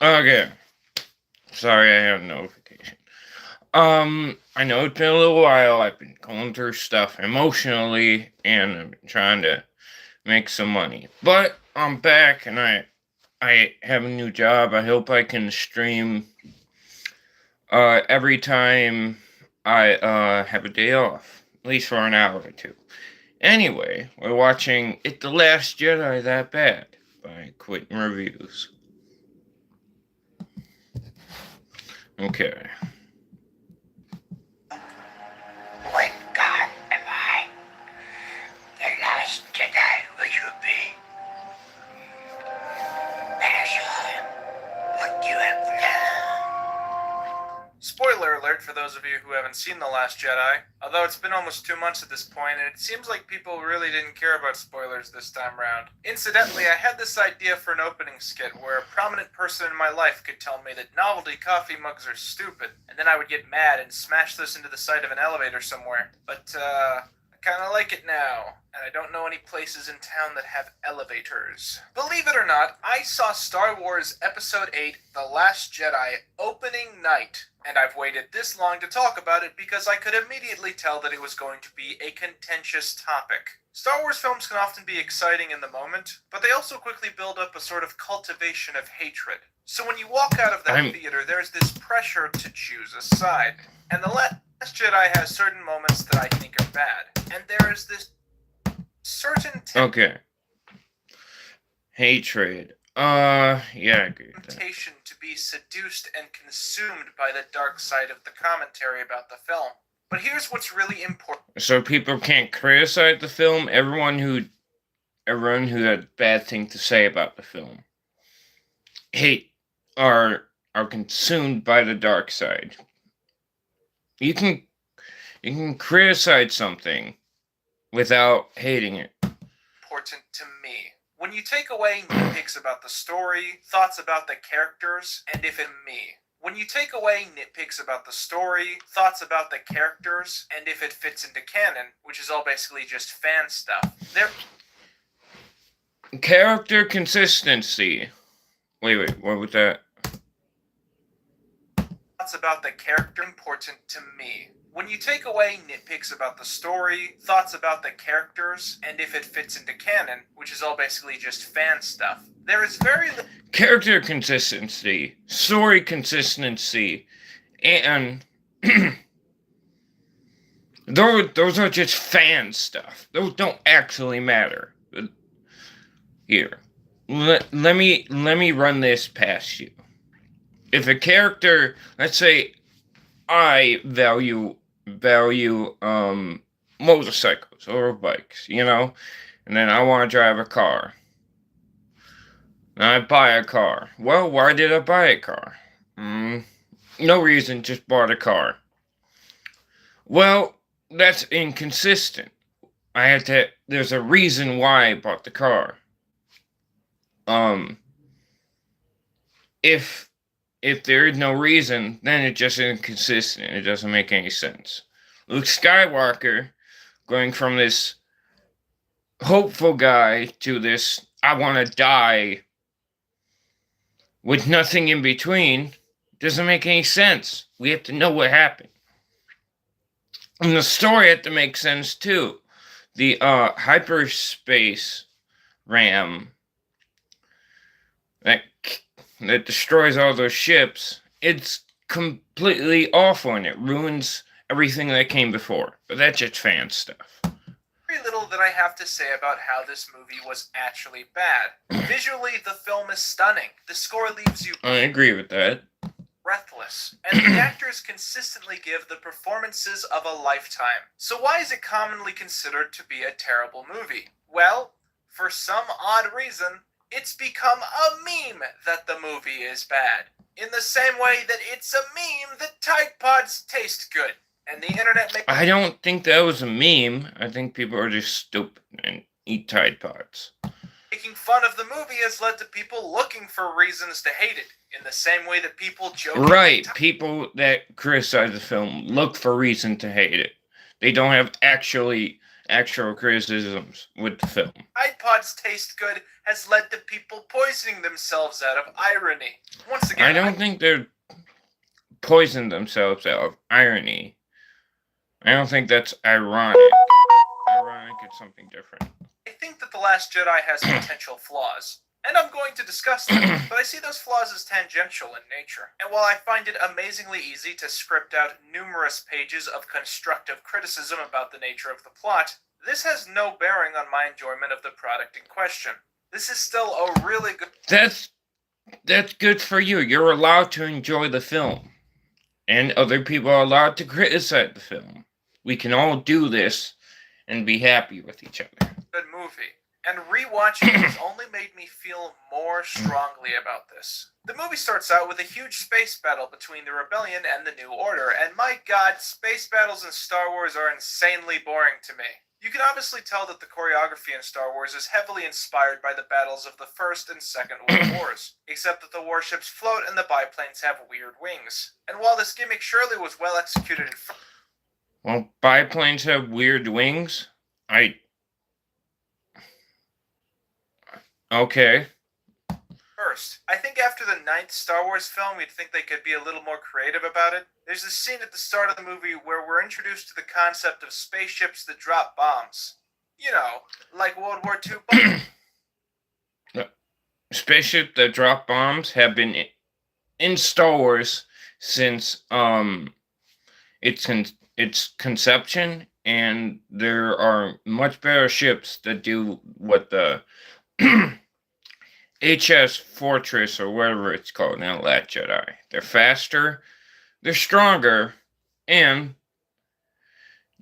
Okay. Sorry, I had a notification. I know it's been a little while. I've been going through stuff emotionally, and I've been trying to make some money. But I'm back, and I have a new job. I hope I can stream every time I have a day off, at least for an hour or two. Anyway, we're watching "It the Last Jedi That Bad" by Quinton Reviews. Okay. What God am I? The last Jedi will you be? Let us learn what you have done. Spoiler alert for those of you who haven't seen The Last Jedi, although it's been almost 2 months at this point, and it seems like people really didn't care about spoilers this time round. Incidentally, I had this idea for an opening skit where a prominent person in my life could tell me that novelty coffee mugs are stupid, and then I would get mad and smash this into the side of an elevator somewhere. But, I kinda like it now, and I don't know any places in town that have elevators. Believe it or not, I saw Star Wars Episode 8, The Last Jedi, opening night, and I've waited this long to talk about it because I could immediately tell that it was going to be a contentious topic. Star Wars films can often be exciting in the moment, but they also quickly build up a sort of cultivation of hatred. So when you walk out of that theater, there's this pressure to choose a side. And The Last Jedi has certain moments that I think are bad. And there is this certain Hatred. Yeah, I agree with that. temptation to be seduced and consumed by the dark side of the commentary about the film. But here's what's really important. So people can't criticize the film. Everyone who had bad thing to say about the film are consumed by the dark side. You can criticize something without hating it. Important to me. When you take away nitpicks about the story, thoughts about the characters, and if it me. When you take away nitpicks about the story, thoughts about the characters, and if it fits into canon, which is all basically just fan stuff, character consistency. Wait, what was that? Thoughts about the character important to me. When you take away nitpicks about the story, thoughts about the characters, and if it fits into canon, which is all basically just fan stuff, there is very little character consistency, story consistency, and those are just fan stuff. Those don't actually matter. Here, let me run this past you. If a character, let's say, I value motorcycles or bikes, and then I want to drive a car. And I buy a car. Well, why did I buy a car? No reason, just bought a car. Well, that's inconsistent. There's a reason why I bought the car. If there is no reason, then it's just inconsistent. It doesn't make any sense. Luke Skywalker going from this hopeful guy to this I want to die with nothing in between doesn't make any sense. We have to know what happened. And the story had to make sense too. The hyperspace ram that destroys all those ships, it's completely awful and it ruins everything that came before. But that's just fan stuff. Very little that I have to say about how this movie was actually bad. Visually, the film is stunning. The score leaves you I agree with that. breathless, and the actors consistently give the performances of a lifetime. So why is it commonly considered to be a terrible movie? Well, for some odd reason, it's become a meme that the movie is bad. In the same way that it's a meme that Tide Pods taste good. And the internet makes... I don't think that was a meme. I think people are just stupid and eat Tide Pods. Making fun of the movie has led to people looking for reasons to hate it. In the same way that people joke... Right, people that criticize the film look for reason to hate it. They don't have actual criticisms with the film. Tide Pods taste good has led to people poisoning themselves out of irony. Once again, I don't think they're poisoned themselves out of irony. I don't think that's ironic. Ironic is something different. I think that The Last Jedi has potential flaws, and I'm going to discuss them, but I see those flaws as tangential in nature. And while I find it amazingly easy to script out numerous pages of constructive criticism about the nature of the plot, this has no bearing on my enjoyment of the product in question. This is still a really good... That's good for you. You're allowed to enjoy the film. And other people are allowed to criticize the film. We can all do this and be happy with each other. Good movie. And rewatching it has only made me feel more strongly about this. The movie starts out with a huge space battle between the Rebellion and the New Order, and my god, space battles in Star Wars are insanely boring to me. You can obviously tell that the choreography in Star Wars is heavily inspired by the battles of the First and Second World Wars, except that the warships float and the biplanes have weird wings. And while this gimmick surely was well executed in... Well, biplanes have weird wings? Okay. First, I think after the 9th Star Wars film, you'd think they could be a little more creative about it. There's this scene at the start of the movie where we're introduced to the concept of spaceships that drop bombs. You know, like World War II bombs. Spaceships that drop bombs have been in Star Wars since its conception, and there are much better ships that do what the HS Fortress or whatever it's called in The Last Jedi. They're faster, they're stronger, and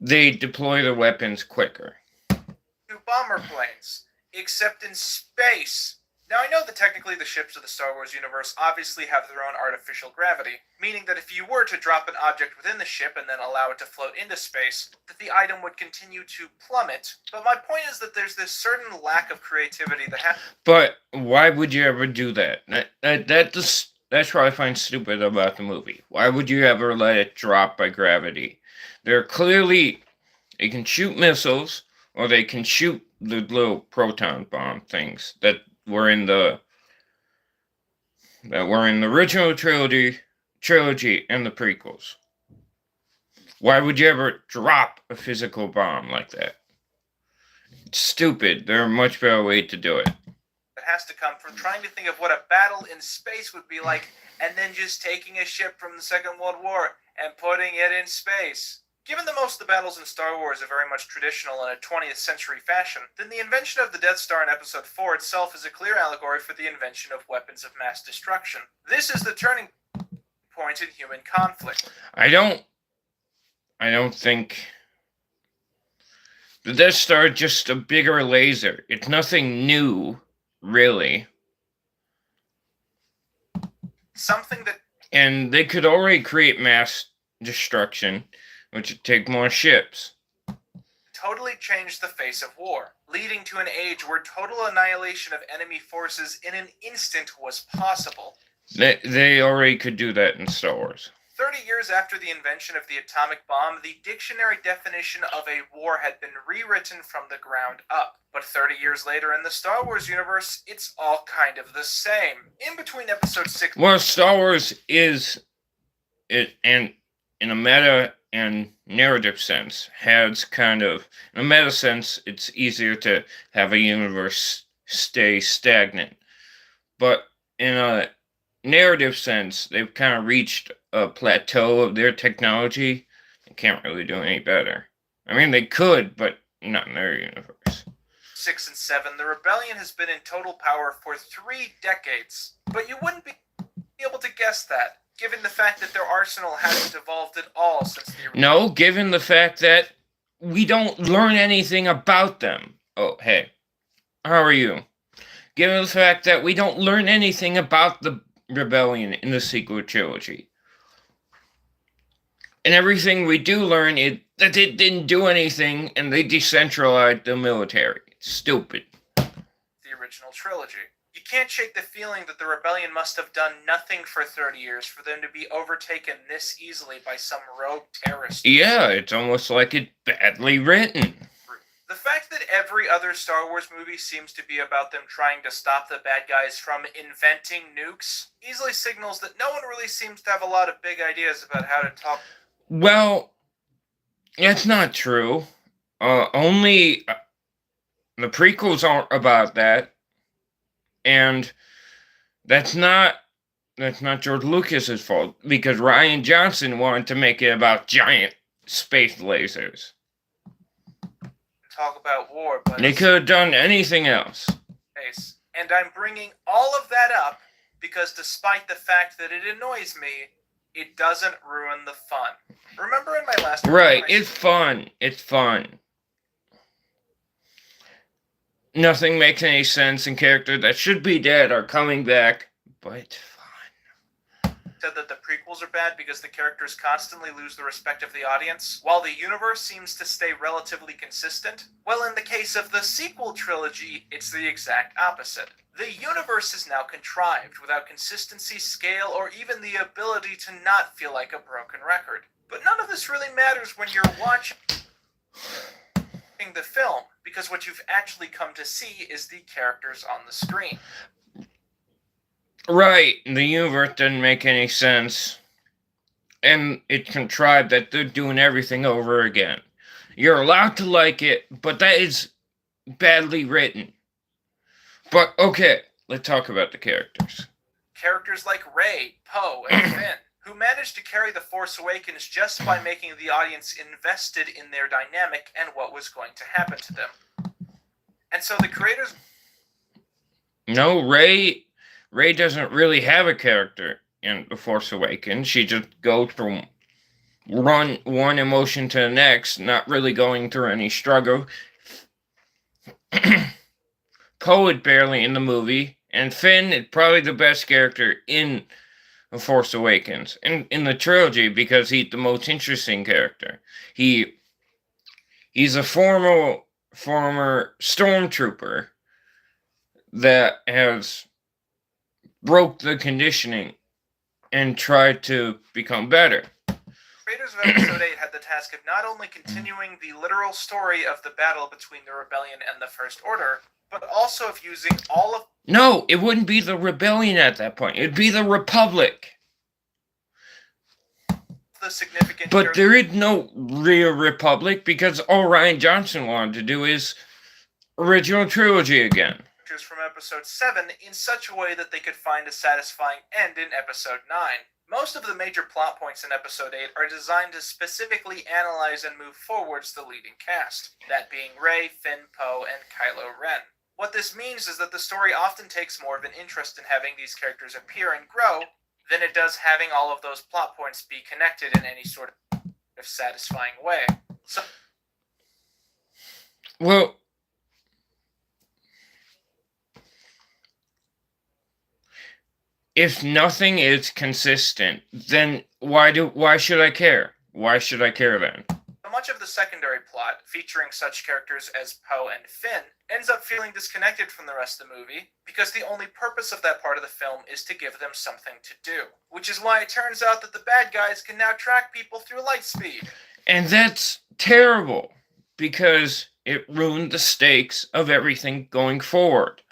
they deploy the weapons quicker. Bomber planes, except in space. Now, I know that technically the ships of the Star Wars universe obviously have their own artificial gravity, meaning that if you were to drop an object within the ship and then allow it to float into space, that the item would continue to plummet. But my point is that there's this certain lack of creativity that But why would you ever do that? That's what I find stupid about the movie. Why would you ever let it drop by gravity? They can shoot missiles, or they can shoot the little proton bomb things that were in the original trilogy and the prequels. Why would you ever drop a physical bomb like that? It's stupid. There are much better ways to do it. It has to come from trying to think of what a battle in space would be like, and then just taking a ship from the Second World War and putting it in space. Given that most of the battles in Star Wars are very much traditional in a 20th century fashion, then the invention of the Death Star in Episode 4 itself is a clear allegory for the invention of weapons of mass destruction. This is the turning point in human conflict. I don't think the Death Star is just a bigger laser. It's nothing new, really. And they could already create mass destruction, which would take more ships. Totally changed the face of war, leading to an age where total annihilation of enemy forces in an instant was possible. They already could do that in Star Wars. 30 years after the invention of the atomic bomb, the dictionary definition of a war had been rewritten from the ground up. But 30 years later in the Star Wars universe, it's all kind of the same. In between Episode 6... Well, Star Wars is, and in a meta and narrative sense, has kind of, in a meta sense, it's easier to have a universe stay stagnant. But in a narrative sense, they've kind of reached a plateau of their technology. They can't really do any better. I mean, they could, but not in their universe. 6 and 7, the Rebellion has been in total power for 3 decades. But you wouldn't be able to guess that, given the fact that their arsenal hasn't evolved at all since the... No, given the fact that we don't learn anything about them. Oh, hey. How are you? Given the fact that we don't learn anything about the Rebellion in the sequel trilogy. And everything we do learn is that it didn't do anything and they decentralized the military. It's stupid. The original trilogy. You can't shake the feeling that the Rebellion must have done nothing for 30 years for them to be overtaken this easily by some rogue terrorist. Yeah, it's almost like it's badly written. The fact that every other Star Wars movie seems to be about them trying to stop the bad guys from inventing nukes easily signals that no one really seems to have a lot of big ideas about how to talk. Well, that's not true. Only the prequels aren't about that, and that's not George Lucas's fault, because Rian Johnson wanted to make it about giant space lasers. Talk about war, but They could have done anything else. And I'm bringing all of that up because despite the fact that it annoys me, it doesn't ruin the fun. Remember in my last Right, it's fun. It's fun. Nothing makes any sense, and characters that should be dead are coming back, but it's fun. Said that the prequels are bad because the characters constantly lose the respect of the audience, while the universe seems to stay relatively consistent. Well, in the case of the sequel trilogy, it's the exact opposite. The universe is now contrived, without consistency, scale, or even the ability to not feel like a broken record. But none of this really matters when you're watching the film, because what you've actually come to see is the characters on the screen. Right, the universe doesn't make any sense, and it's contrived that they're doing everything over again. You're allowed to like it, but that is badly written. But okay, let's talk about the characters. Characters like Rey, Poe, and Finn, who managed to carry The Force Awakens just by making the audience invested in their dynamic and what was going to happen to them. And so the creators... No, Rey doesn't really have a character in The Force Awakens. She just goes from one emotion to the next, not really going through any struggle. Poe is barely in the movie, and Finn is probably the best character in The Force Awakens, and in the trilogy, because he's the most interesting character. He's a former stormtrooper that has broke the conditioning and tried to become better. Creators of Episode 8 had the task of not only continuing the literal story of the battle between the Rebellion and the First Order, but also of using all of... No, it wouldn't be the Rebellion at that point. It'd be the Republic. The significant... But there is no real Republic, because all Rian Johnson wanted to do is original trilogy again. From Episode 7 in such a way that they could find a satisfying end in Episode 9. Most of the major plot points in Episode 8 are designed to specifically analyze and move forwards the leading cast, that being Rey, Finn, Poe, and Kylo Ren. What this means is that the story often takes more of an interest in having these characters appear and grow than it does having all of those plot points be connected in any sort of satisfying way. So, well, if nothing is consistent, then why should I care? Why should I care then? much of the secondary plot, featuring such characters as Poe and Finn, ends up feeling disconnected from the rest of the movie, because the only purpose of that part of the film is to give them something to do. Which is why it turns out that the bad guys can now track people through light speed. And that's terrible, because it ruined the stakes of everything going forward.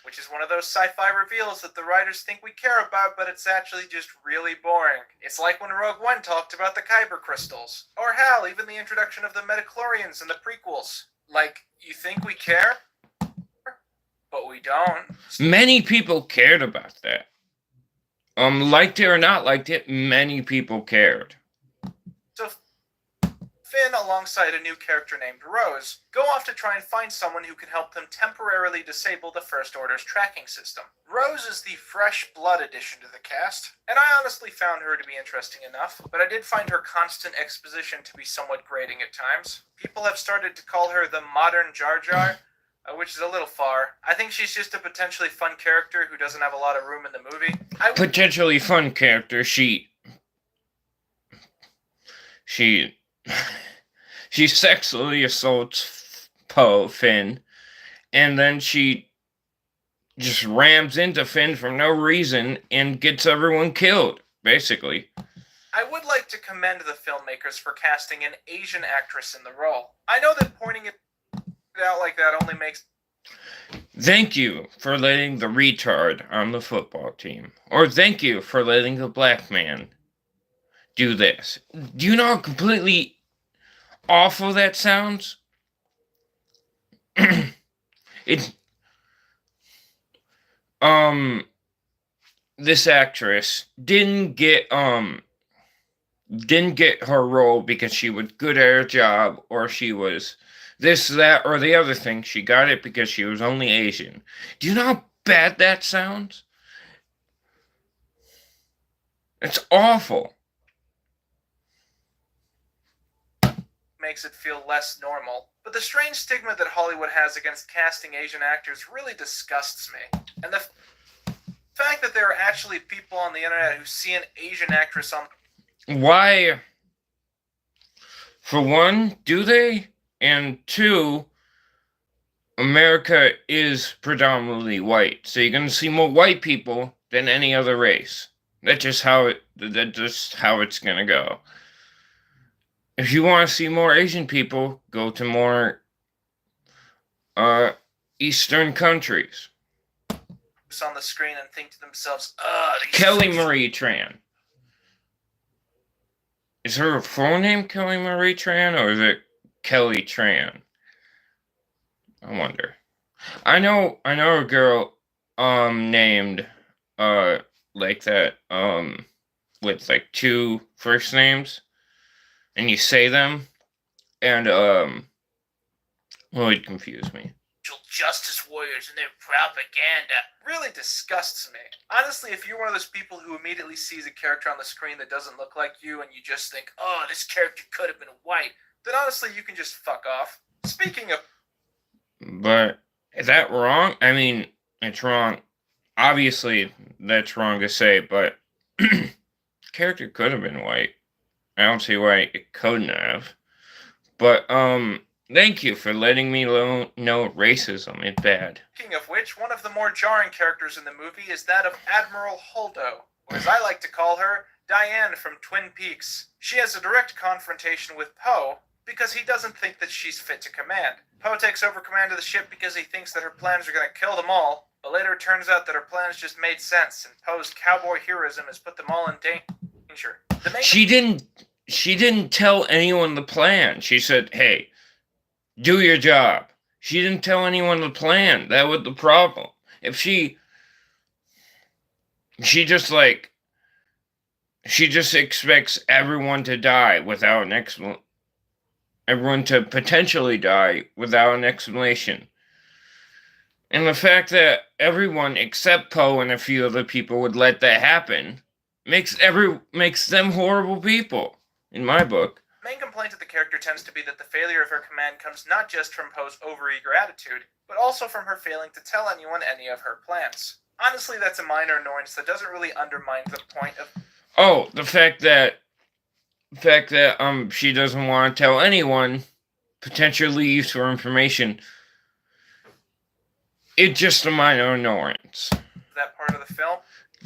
Which is one of those sci-fi reveals that the writers think we care about, but it's actually just really boring. It's like when Rogue One talked about the Kyber crystals. Or hell, even the introduction of the Metachlorians in the prequels. Like, you think we care? But we don't. Many people cared about that. Liked it or not liked it, many people cared. So Finn, alongside a new character named Rose, go off to try and find someone who can help them temporarily disable the First Order's tracking system. Rose is the fresh blood addition to the cast, and I honestly found her to be interesting enough, but I did find her constant exposition to be somewhat grating at times. People have started to call her the modern Jar Jar, which is a little far. I think she's just a potentially fun character who doesn't have a lot of room in the movie. Potentially fun character, she sexually assaults Finn, and then she just rams into Finn for no reason and gets everyone killed, basically. I would like to commend the filmmakers for casting an Asian actress in the role. I know that pointing at out like that only makes... Thank you for letting the retard on the football team. Or thank you for letting the black man do this. Do you know how completely awful that sounds? It's this actress didn't get her role because she was good at her job, or she was this, that, or the other thing. She got it because she was only Asian. Do you know how bad that sounds? It's awful. Makes it feel less normal. But the strange stigma that Hollywood has against casting Asian actors really disgusts me. And the fact that there are actually people on the internet who see an Asian actress on... Why? For one, do they? And two, America is predominantly white, so you're gonna see more white people than any other race. That's just how it's gonna go. If you want to see more Asian people, go to more Eastern countries. On the screen and think to themselves, Kelly Marie Tran. Is her full name Kelly Marie Tran, or is it Kelly Tran? I wonder. I know a girl named like that with like two first names, and you say them, and well, it confused me. Justice warriors and their propaganda really disgusts me. Honestly, if you're one of those people who immediately sees a character on the screen that doesn't look like you and you just think, oh, this character could have been white, then honestly, you can just fuck off. Speaking of... But is that wrong? I mean, it's wrong. Obviously, that's wrong to say, but character could have been white. I don't see why it couldn't have. But, thank you for letting me know racism is bad. Speaking of which, one of the more jarring characters in the movie is that of Admiral Holdo, or as I like to call her, Diane from Twin Peaks. She has a direct confrontation with Poe because he doesn't think that she's fit to command. Poe takes over command of the ship because he thinks that her plans are going to kill them all, but later it turns out that her plans just made sense, and Poe's cowboy heroism has put them all in danger. She didn't tell anyone the plan. She said, hey, do your job. She didn't tell anyone the plan. That was the problem. If she just expects everyone to die without an explanation. Everyone to potentially die without an explanation. And the fact that everyone except Poe and a few other people would let that happen makes them horrible people, in my book. The main complaint of the character tends to be that the failure of her command comes not just from Poe's overeager attitude, but also from her failing to tell anyone any of her plans. Honestly, that's a minor annoyance that doesn't really undermine the point of... Oh, the fact that she doesn't want to tell anyone, potentially leaves her information. It's just a minor annoyance. That part of the film?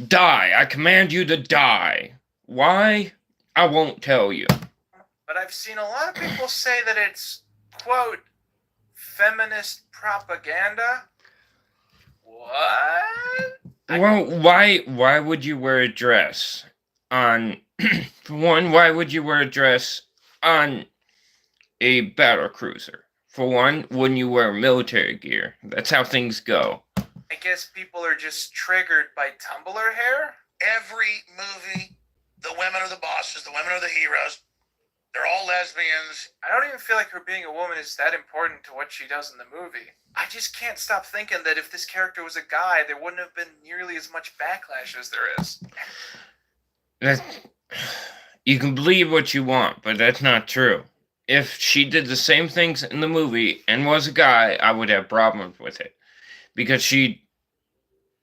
Die! I command you to die! Why? I won't tell you. But I've seen a lot of people say that it's, quote, feminist propaganda? What? Well, why would you wear a dress on... For one, why would you wear a dress on a battle cruiser? For one, wouldn't you wear military gear? That's how things go. I guess people are just triggered by Tumblr hair? Every movie, the women are the bosses, the women are the heroes. They're all lesbians. I don't even feel like her being a woman is that important to what she does in the movie. I just can't stop thinking that if this character was a guy, there wouldn't have been nearly as much backlash as there is. You can believe what you want, but that's not true. If she did the same things in the movie and was a guy, I would have problems with it. Because she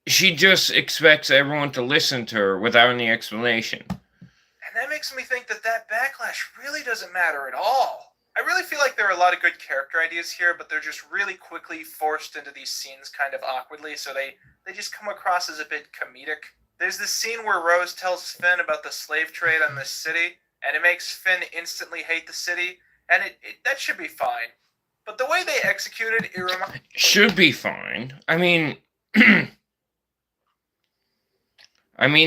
just expects everyone to listen to her without any explanation. And that makes me think that backlash really doesn't matter at all. I really feel like there are a lot of good character ideas here, but they're just really quickly forced into these scenes kind of awkwardly, so they just come across as a bit comedic. There's this scene where Rose tells Finn about the slave trade on this city, and it makes Finn instantly hate the city, and that should be fine. But the way they executed it should be fine. I mean,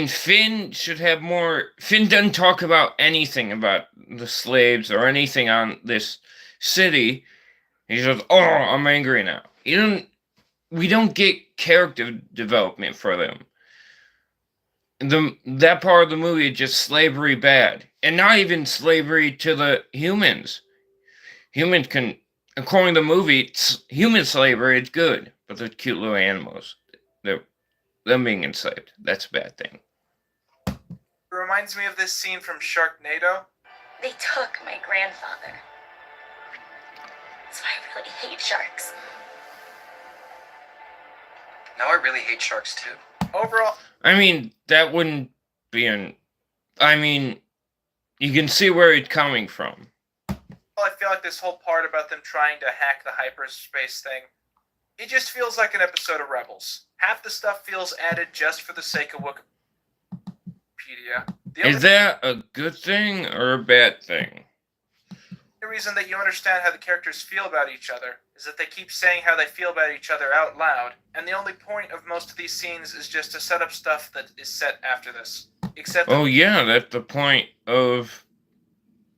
Finn should have more. Finn doesn't talk about anything about the slaves or anything on this city. He says, "Oh, I'm angry now." We don't get character development for them. That part of the movie is just slavery bad, and not even slavery to the humans. Humans can, according to the movie, human slavery is good, but they're cute little animals. Them being enslaved, that's a bad thing. reminds me of this scene from Sharknado. They took my grandfather. So I really hate sharks. Now I really hate sharks too. Overall, That wouldn't be you can see where it's coming from. I feel like this whole part about them trying to hack the hyperspace thing, it just feels like an episode of Rebels. Half the stuff feels added just for the sake of Wikipedia. Is that a good thing or a bad thing? The reason that you understand how the characters feel about each other is that they keep saying how they feel about each other out loud, and the only point of most of these scenes is just to set up stuff that is set after this. Oh yeah, that's the point of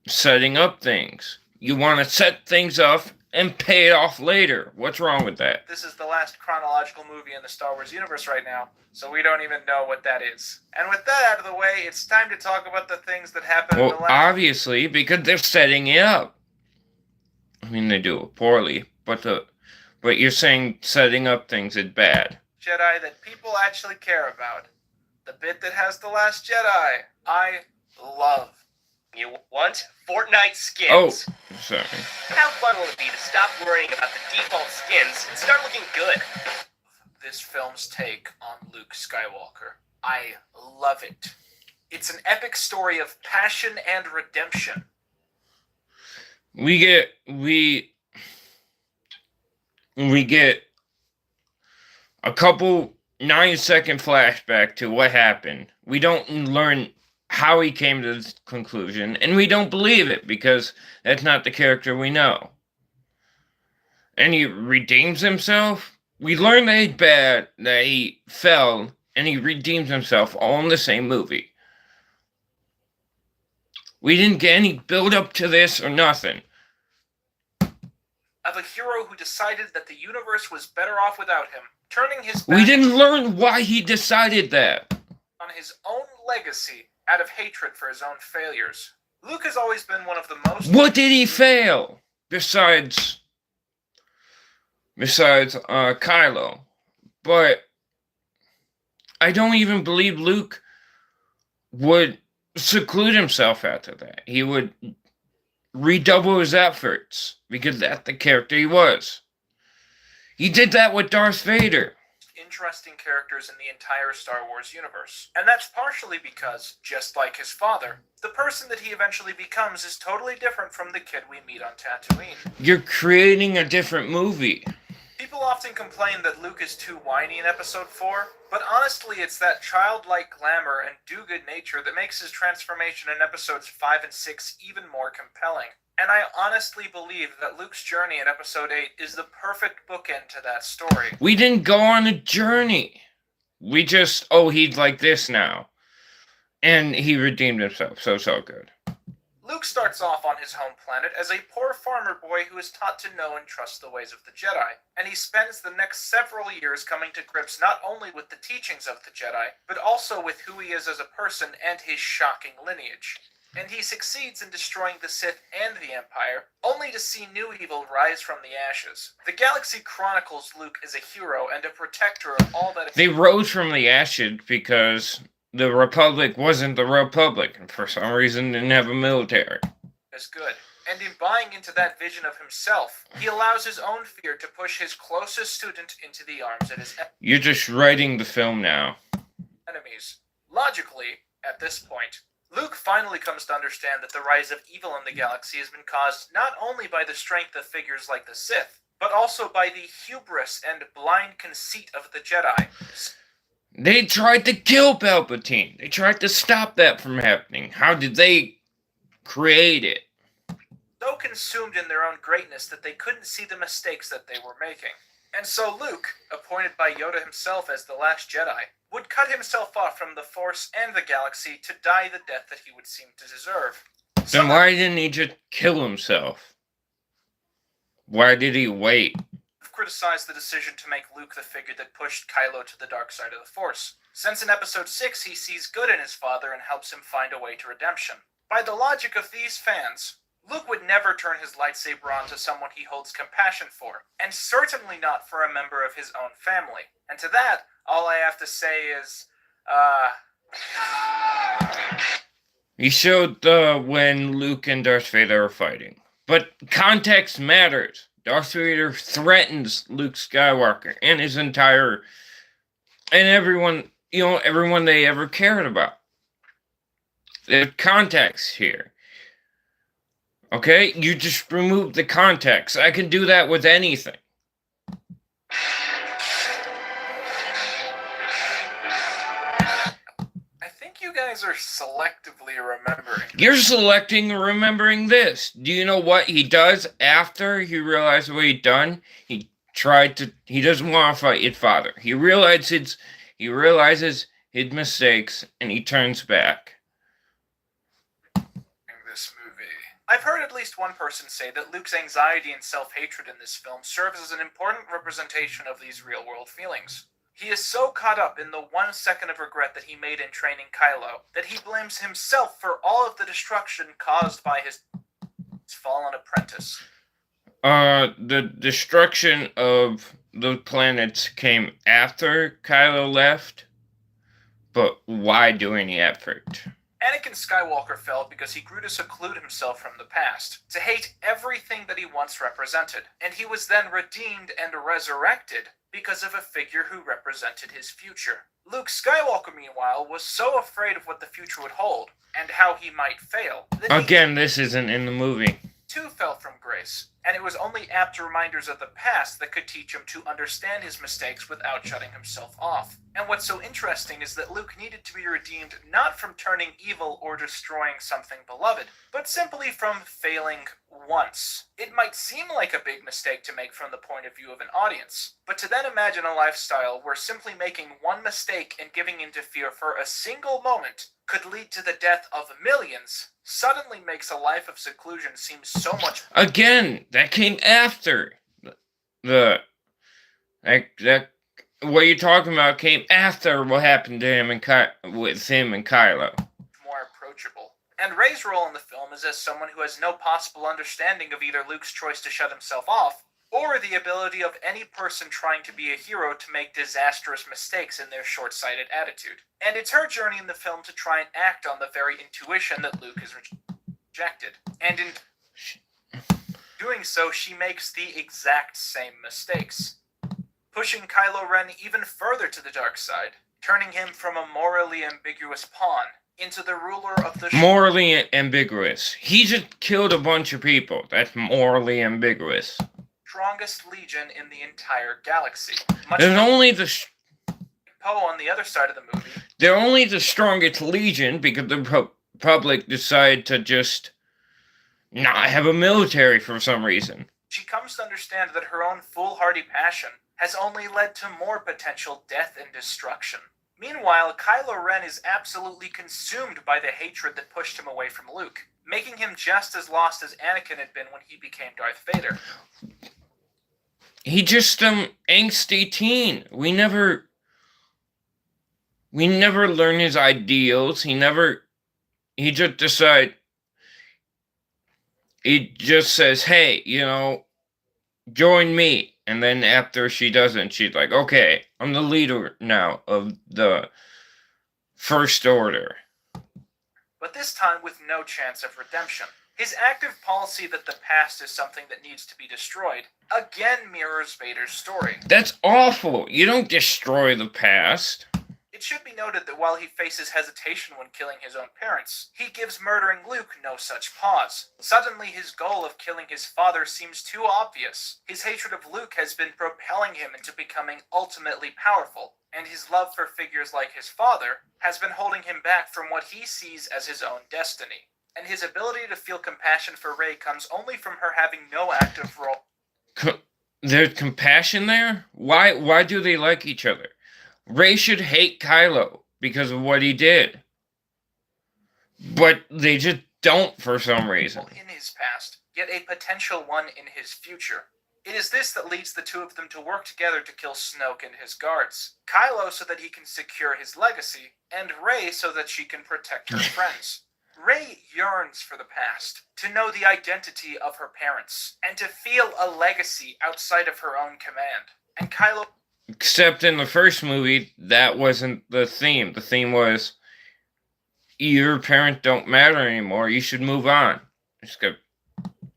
setting up things. You want to set things up and pay it off later. What's wrong with that? This is the last chronological movie in the Star Wars universe right now, so we don't even know what that is. And with that out of the way, it's time to talk about the things that happened in the last... obviously, because they're setting it up. They do it poorly, but you're saying setting up things is bad. Jedi that people actually care about. The bit that has The Last Jedi. I love. You want Fortnite skins? Oh, sorry. How fun will it be to stop worrying about the default skins and start looking good? This film's take on Luke Skywalker. I love it. It's an epic story of passion and redemption. We get a couple 9-second flashback to what happened. We don't learn how he came to this conclusion, and we don't believe it because that's not the character we know. And he redeems himself. We learn that he's bad, that he fell, and he redeems himself all in the same movie. We didn't get any build up to this or nothing. Of a hero who decided that the universe was better off without him, turning his back We didn't learn why he decided that. on his own legacy out of hatred for his own failures. Luke has always been one of the most... What did he fail? Besides Kylo. But I don't even believe Luke would seclude himself after that. He would redouble his efforts because that's the character he was. He did that with Darth Vader. Interesting characters in the entire Star Wars universe. And that's partially because, just like his father, the person that he eventually becomes is totally different from the kid we meet on Tatooine. You're creating a different movie. People often complain that Luke is too whiny in Episode 4, but honestly it's that childlike glamour and do-good nature that makes his transformation in Episodes 5 and 6 even more compelling. And I honestly believe that Luke's journey in Episode 8 is the perfect bookend to that story. We didn't go on a journey. We just, he's like this now. And he redeemed himself, so good. Luke starts off on his home planet as a poor farmer boy who is taught to know and trust the ways of the Jedi, and he spends the next several years coming to grips not only with the teachings of the Jedi, but also with who he is as a person and his shocking lineage. And he succeeds in destroying the Sith and the Empire, only to see new evil rise from the ashes. The galaxy chronicles Luke as a hero and a protector of all that... They rose from the ashes because the Republic wasn't the Republic, and for some reason didn't have a military. Is good. And in buying into that vision of himself, he allows his own fear to push his closest student into the arms of his You're just writing the film now. enemies. Logically, at this point, Luke finally comes to understand that the rise of evil in the galaxy has been caused not only by the strength of figures like the Sith, but also by the hubris and blind conceit of the Jedi. They tried to kill Palpatine. They tried to stop that from happening. How did they create it? so consumed in their own greatness that they couldn't see the mistakes that they were making. And so Luke, appointed by Yoda himself as the last Jedi, would cut himself off from the Force and the galaxy to die the death that he would seem to deserve. Then why didn't he just kill himself? Why did he wait? I've criticized the decision to make Luke the figure that pushed Kylo to the dark side of the Force, since in Episode 6 he sees good in his father and helps him find a way to redemption. By the logic of these fans, Luke would never turn his lightsaber on to someone he holds compassion for, and certainly not for a member of his own family. And to that, all I have to say is, He showed when Luke and Darth Vader are fighting. But context matters. Darth Vader threatens Luke Skywalker and his entire... and everyone they ever cared about. There's context here. Okay? You just remove the context. I can do that with anything. I think you guys are selectively remembering. You're selecting and remembering this. Do you know what he does after he realizes what he'd done? He doesn't want to fight his father. He realizes his mistakes and he turns back. This movie. I've heard at least one person say that Luke's anxiety and self-hatred in this film serves as an important representation of these real-world feelings. He is so caught up in the 1 second of regret that he made in training Kylo that he blames himself for all of the destruction caused by his fallen apprentice. The destruction of the planets came after Kylo left, but why do any effort? Anakin Skywalker fell because he grew to seclude himself from the past, to hate everything that he once represented, and he was then redeemed and resurrected because of a figure who represented his future. Luke Skywalker, meanwhile, was so afraid of what the future would hold, and how he might fail, that Again, this isn't in the movie. too fell from grace, and it was only apt reminders of the past that could teach him to understand his mistakes without shutting himself off. And what's so interesting is that Luke needed to be redeemed not from turning evil or destroying something beloved, but simply from failing once. It might seem like a big mistake to make from the point of view of an audience, but to then imagine a lifestyle where simply making one mistake and giving in to fear for a single moment could lead to the death of millions suddenly makes a life of seclusion seem so much... Again, that came after that what you're talking about came after what happened to him with him and Kylo. more approachable. And Rey's role in the film is as someone who has no possible understanding of either Luke's choice to shut himself off, or the ability of any person trying to be a hero to make disastrous mistakes in their short-sighted attitude. And it's her journey in the film to try and act on the very intuition that Luke has rejected. And in doing so, she makes the exact same mistakes, pushing Kylo Ren even further to the dark side, turning him from a morally ambiguous pawn into the ruler of the... Morally ambiguous. He just killed a bunch of people. That's morally ambiguous. Strongest legion in the entire galaxy. There's only Poe on the other side of the movie. They're only the strongest legion because the public decided to just not have a military for some reason. She comes to understand that her own foolhardy passion has only led to more potential death and destruction. Meanwhile, Kylo Ren is absolutely consumed by the hatred that pushed him away from Luke, making him just as lost as Anakin had been when he became Darth Vader. He just angsty teen. We never learn his ideals. He just decide. He just says, "Hey, join me." And then after she doesn't, she's like, "Okay, I'm the leader now of the First Order." But this time with no chance of redemption. His active policy that the past is something that needs to be destroyed again mirrors Vader's story. That's awful. You don't destroy the past. It should be noted that while he faces hesitation when killing his own parents, he gives murdering Luke no such pause. Suddenly his goal of killing his father seems too obvious. His hatred of Luke has been propelling him into becoming ultimately powerful, and his love for figures like his father has been holding him back from what he sees as his own destiny. And his ability to feel compassion for Rey comes only from her having no active role. There's compassion there? Why do they like each other? Rey should hate Kylo because of what he did. But they just don't for some reason. In his past, yet a potential one in his future. It is this that leads the two of them to work together to kill Snoke and his guards. Kylo so that he can secure his legacy, and Rey so that she can protect her friends. Rey yearns for the past, to know the identity of her parents, and to feel a legacy outside of her own command. And Kylo... Except in the first movie, that wasn't the theme. The theme was, your parents don't matter anymore, you should move on. Just go...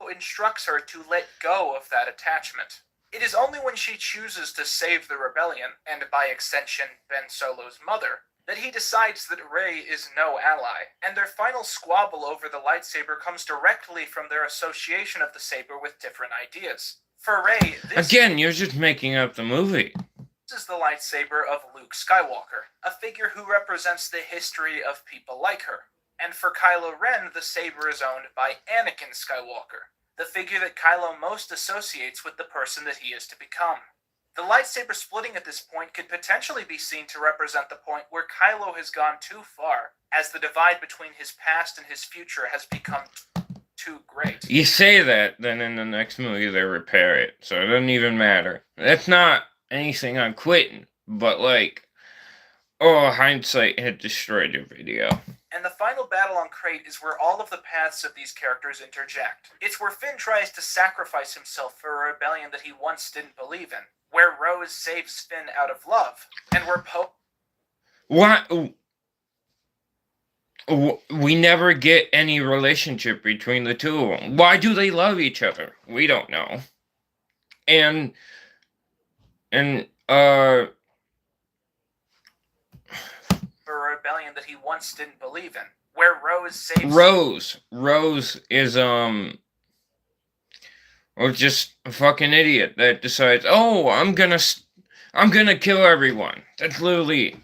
instructs her to let go of that attachment. It is only when she chooses to save the rebellion, and by extension Ben Solo's mother, that he decides that Rey is no ally, and their final squabble over the lightsaber comes directly from their association of the saber with different ideas. For Rey, this... Again, you're just making up the movie. This is the lightsaber of Luke Skywalker, a figure who represents the history of people like her. And for Kylo Ren, the saber is owned by Anakin Skywalker, the figure that Kylo most associates with the person that he is to become. The lightsaber splitting at this point could potentially be seen to represent the point where Kylo has gone too far, as the divide between his past and his future has become too great. You say that, then in the next movie they repair it, so it doesn't even matter. That's not anything on Quinton, but like, oh, hindsight had destroyed your video. And the final battle on Crate is where all of the paths of these characters interject. It's where Finn tries to sacrifice himself for a rebellion that he once didn't believe in, where Rose saves Finn out of love, and where Poe... What? We never get any relationship between the two of them. Why do they love each other? We don't know. And for a rebellion that he once didn't believe in, where Rose saves... Rose is, well, just a fucking idiot that decides, oh, I'm gonna kill everyone. That's literally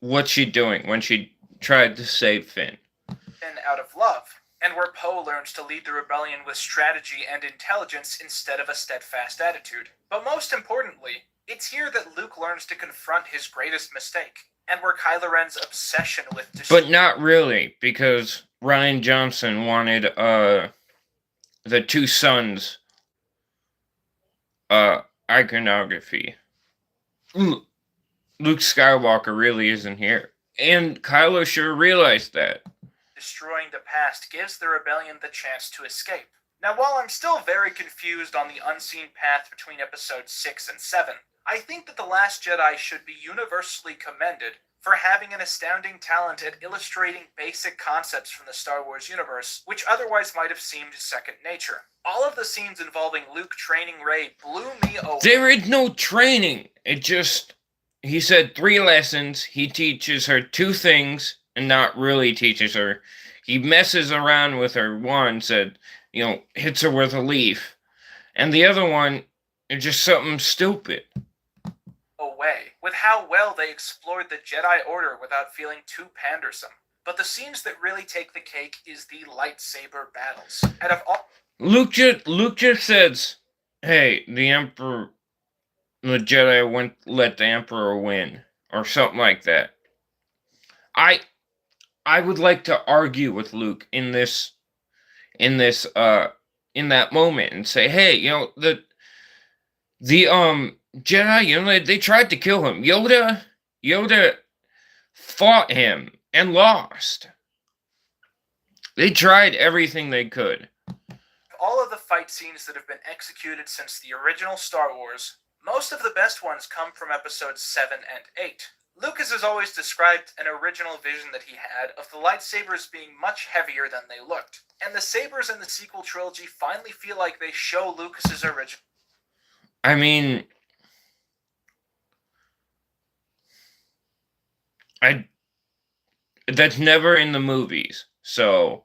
what she's doing when she tried to save Finn. Finn out of love, and where Poe learns to lead the rebellion with strategy and intelligence instead of a steadfast attitude. But most importantly, it's here that Luke learns to confront his greatest mistake, and where Kylo Ren's obsession with... But not really, because Rian Johnson wanted, the two sons, iconography. Luke Skywalker really isn't here. And Kylo sure realized that. Destroying the past gives the rebellion the chance to escape. Now, while I'm still very confused on the unseen path between episodes 6 and 7, I think that The Last Jedi should be universally commended for having an astounding talent at illustrating basic concepts from the Star Wars universe, which otherwise might have seemed second nature. All of the scenes involving Luke training Rey blew me away. There is no training. It just... He said 3 lessons. He teaches her 2 things, and not really teaches her. He messes around with her one, said, hits her with a leaf. And the other one is just something stupid. Away, with how well they explored the Jedi Order without feeling too pandersome. But the scenes that really take the cake is the lightsaber battles. Out of all... Luke just says, hey, the Jedi won't let the Emperor win, or something like that. I would like to argue with Luke in that moment and say, hey, the Jedi, they tried to kill him. Yoda fought him and lost. They tried everything they could. All of the fight scenes that have been executed since the original Star Wars, most of the best ones come from episodes 7 and 8. Lucas has always described an original vision that he had of the lightsabers being much heavier than they looked. And the sabers in the sequel trilogy finally feel like they show Lucas's original... I mean... That's never in the movies, so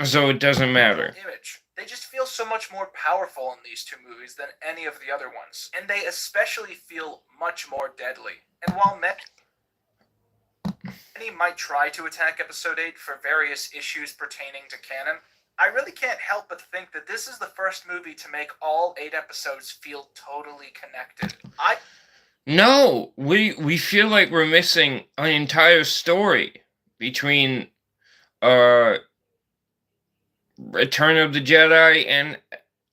it doesn't matter. Image. They just feel so much more powerful in these 2 movies than any of the other ones, and they especially feel much more deadly. And while Many might try to attack Episode 8 for various issues pertaining to canon. I really can't help but think that this is the first movie to make all 8 episodes feel totally connected. No, we feel like we're missing an entire story between Return of the Jedi and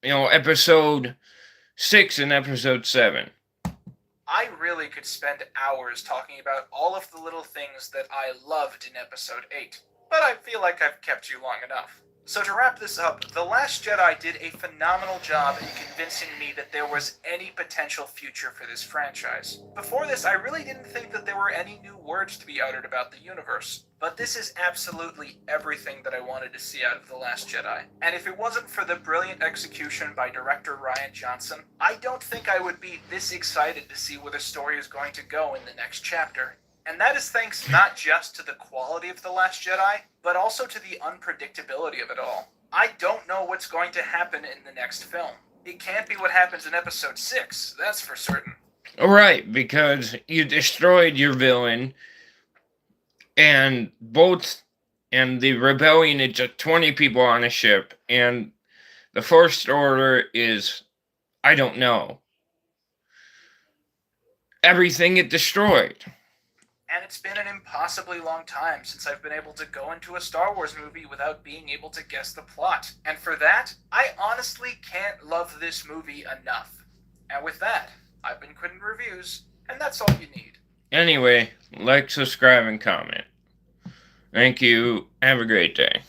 episode 6 and episode 7. I really could spend hours talking about all of the little things that I loved in episode 8, but I feel like I've kept you long enough. So to wrap this up, The Last Jedi did a phenomenal job in convincing me that there was any potential future for this franchise. Before this, I really didn't think that there were any new words to be uttered about the universe, but this is absolutely everything that I wanted to see out of The Last Jedi. And if it wasn't for the brilliant execution by director Rian Johnson, I don't think I would be this excited to see where the story is going to go in the next chapter. And that is thanks not just to the quality of The Last Jedi, but also to the unpredictability of it all. I don't know what's going to happen in the next film. It can't be what happens in episode 6, that's for certain. Right, because you destroyed your villain, and the rebellion is just 20 people on a ship, and the First Order is, I don't know. Everything it destroyed. And it's been an impossibly long time since I've been able to go into a Star Wars movie without being able to guess the plot. And for that, I honestly can't love this movie enough. And with that, I've been Quinton Reviews, and that's all you need. Anyway, like, subscribe, and comment. Thank you. Have a great day.